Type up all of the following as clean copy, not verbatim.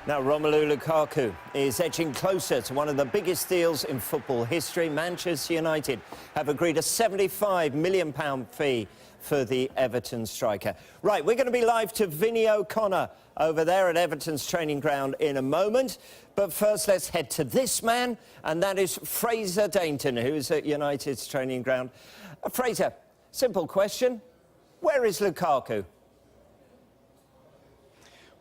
Now, Romelu Lukaku is edging closer to one of the biggest deals in football history. Manchester United have agreed a £75 million fee for the Everton striker. Right, we're going to be live to Vinny O'Connor over there at Everton's training ground in a moment. But first, let's head to this man, and that is Fraser Dainton, who's at United's training ground. Fraser, simple question. Where is Lukaku?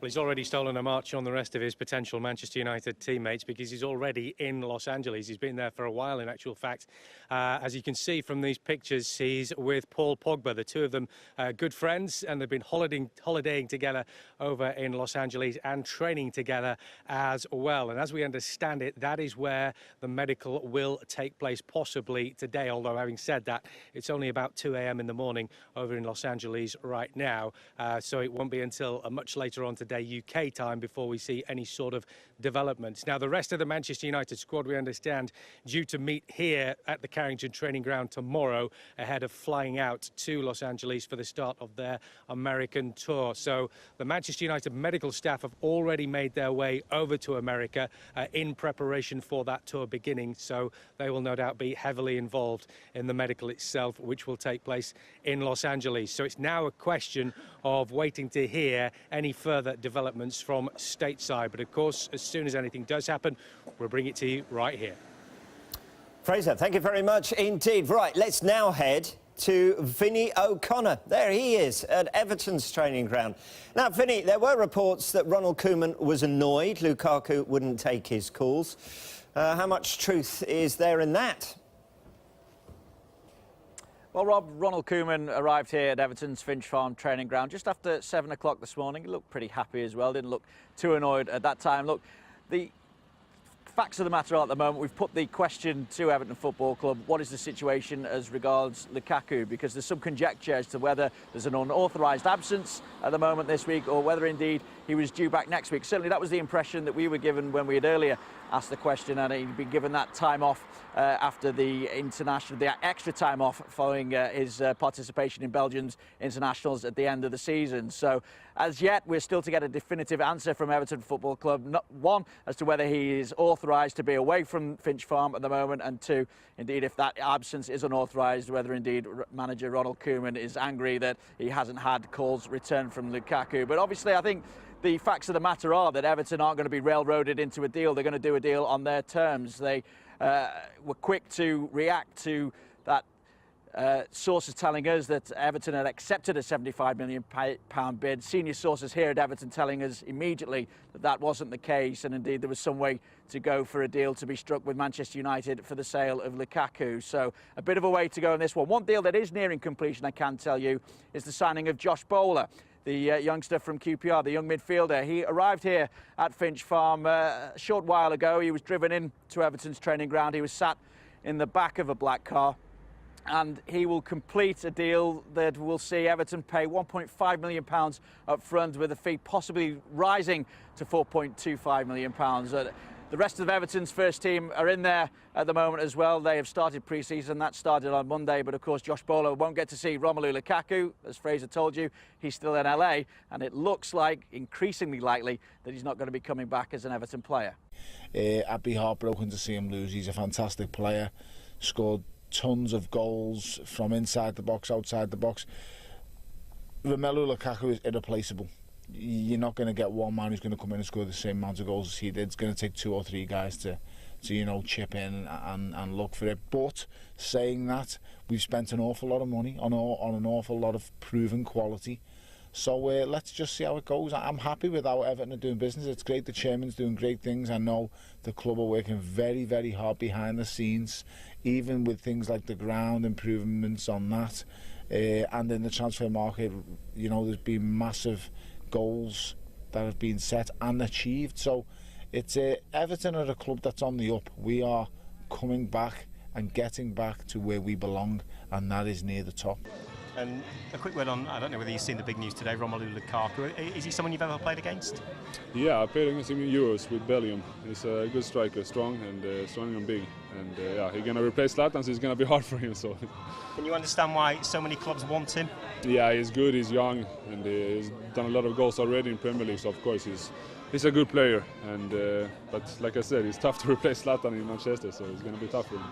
Well, he's already stolen a march on the rest of his potential Manchester United teammates because he's already in Los Angeles. He's been there for a while, in actual fact. As you can see from these pictures, he's with Paul Pogba, the two of them good friends, and they've been holidaying together over in Los Angeles and training together as well. And as we understand it, that is where the medical will take place, possibly today, although having said that, it's only about 2 a.m. in the morning over in Los Angeles right now, so it won't be until much later on today UK time before we see any sort of developments. Now, the rest of the Manchester United squad, we understand, due to meet here at the Carrington training ground tomorrow ahead of flying out to Los Angeles for the start of their American tour. So the Manchester United medical staff have already made their way over to America in preparation for that tour beginning. So they will no doubt be heavily involved in the medical itself, which will take place in Los Angeles. So it's now a question of waiting to hear any further developments from stateside. But of course, as soon as anything does happen, we'll bring it to you right here. Fraser, thank you very much indeed. Right, let's now head to Vinny O'Connor. There he is at Everton's training ground. Now, Vinny, there were reports that Ronald Koeman was annoyed Lukaku wouldn't take his calls. How much truth is there in that? Well, Rob, Ronald Koeman arrived here at Everton's Finch Farm training ground just after 7 o'clock this morning. He looked pretty happy as well, didn't look too annoyed at that time. Look, the facts of the matter are at the moment, we've put the question to Everton Football Club, what is the situation as regards Lukaku? Because there's some conjecture as to whether there's an unauthorised absence at the moment this week or whether indeed he was due back next week. Certainly that was the impression that we were given when we had earlier asked the question, and he'd been given that time off after the extra time off following his participation in Belgium's internationals at the end of the season. So as yet, we're still to get a definitive answer from Everton Football Club. Not one, as to whether he is authorised to be away from Finch Farm at the moment, and two, indeed, if that absence is unauthorised, whether indeed manager Ronald Koeman is angry that he hasn't had calls returned from Lukaku. But obviously, I think the facts of the matter are that Everton aren't going to be railroaded into a deal. They're going to do a deal on their terms. They were quick to react to that. Sources telling us that Everton had accepted a £75 million bid. Senior sources here at Everton telling us immediately that that wasn't the case, and indeed there was some way to go for a deal to be struck with Manchester United for the sale of Lukaku. So a bit of a way to go in this one. One deal that is nearing completion, I can tell you, is the signing of Josh Bowler, the youngster from QPR, the young midfielder. He arrived here at Finch Farm a short while ago. He was driven in to Everton's training ground. He was sat in the back of a black car, and he will complete a deal that will see Everton pay £1.5 million up front, with a fee possibly rising to £4.25 million. The rest of Everton's first team are in there at the moment as well. They have started pre-season. That started on Monday, but of course Josh Bowler won't get to see Romelu Lukaku. As Fraser told you, he's still in LA, and it looks like, increasingly likely, that he's not going to be coming back as an Everton player. I'd be heartbroken to see him lose. He's a fantastic player, scored tons of goals from inside the box, outside the box. Romelu Lukaku is irreplaceable. You're not going to get one man who's going to come in and score the same amount of goals as he did. It's going to take 2 or 3 guys to you know, chip in and look for it. But saying that, we've spent an awful lot of money on an awful lot of proven quality. So let's just see how it goes. I'm happy with how Everton are doing business. It's great the chairman's doing great things. I know the club are working very, very hard behind the scenes, even with things like the ground improvements on that. And in the transfer market, you know, there's been massive goals that have been set and achieved. So it's Everton are a club that's on the up. We are coming back and getting back to where we belong, and that is near the top. And a quick word on, I don't know whether you've seen the big news today, Romelu Lukaku. Is he someone you've ever played against? Yeah, I played against him in Euros with Belgium. He's a good striker, strong and big. And yeah, he's going to replace Zlatan, so it's going to be hard for him. So. Can you understand why so many clubs want him? Yeah, he's good, he's young, and he's done a lot of goals already in Premier League, so of course he's a good player. And but like I said, it's tough to replace Zlatan in Manchester, so it's going to be tough for him.